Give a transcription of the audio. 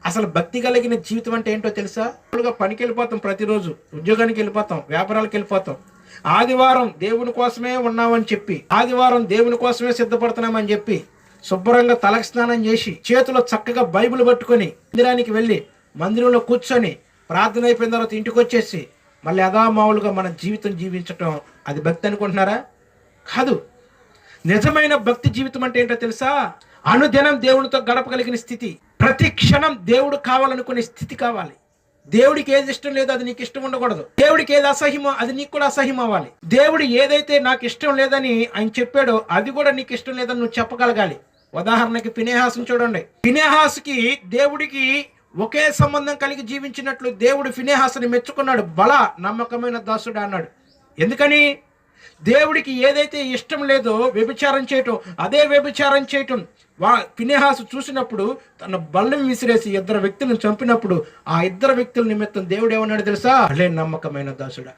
అసలు భక్తి కలిగిన జీవితం అంటే ఏంటో తెలుసా? పనికి వెళ్ళిపోతాం, ప్రతిరోజు ఉద్యోగానికి వెళ్ళిపోతాం, వ్యాపారాలకు వెళ్ళిపోతాం. ఆదివారం దేవుని కోసమే ఉన్నామని చెప్పి, ఆదివారం దేవుని కోసమే సిద్ధపడుతున్నామని చెప్పి శుభ్రంగా తలకు స్నానం చేసి చేతిలో చక్కగా బైబిల్ పట్టుకొని మందిరానికి వెళ్ళి మందిరంలో కూర్చొని ప్రార్థన అయిపోయిన తర్వాత ఇంటికి వచ్చేసి మళ్ళీ యథామావులుగా మన జీవితం జీవించటం అది భక్తి అనుకుంటున్నారా? కాదు. నిజమైన భక్తి జీవితం అంటే ఏంటో తెలుసా? అనుదినం దేవునితో గడపగలిగిన స్థితి, ప్రతి క్షణం దేవుడు కావాలనుకునే స్థితి కావాలి. దేవుడికి ఏది ఇష్టం లేదో అది నీకు ఇష్టం ఉండకూడదు. దేవుడికి ఏది అసహ్యమో అది నీకు కూడా అసహ్యం అవ్వాలి. దేవుడు ఏదైతే నాకు ఇష్టం లేదని ఆయన చెప్పాడో అది కూడా నీకు ఇష్టం లేదని నువ్వు చెప్పగలగాలి. ఉదాహరణకి ఫినెహాసుని చూడండి. ఫినెహాసుకి దేవుడికి ఒకే సంబంధం కలిగి జీవించినట్లు దేవుడు ఫినెహాసుని మెచ్చుకున్నాడు. బల నమ్మకమైన దాసుడు అన్నాడు. ఎందుకని? దేవుడికి ఏదైతే ఇష్టం లేదో వ్యభిచారం చేయటం, అదే వ్యభిచారం చేయటం ఫినెహాసు చూసినప్పుడు తన బల్లం విసిరేసి ఇద్దరు వ్యక్తులను చంపినప్పుడు ఆ ఇద్దరు వ్యక్తుల నిమిత్తం దేవుడు ఏమన్నాడు తెలుసా? అలే నమ్మకమైన దాసుడా.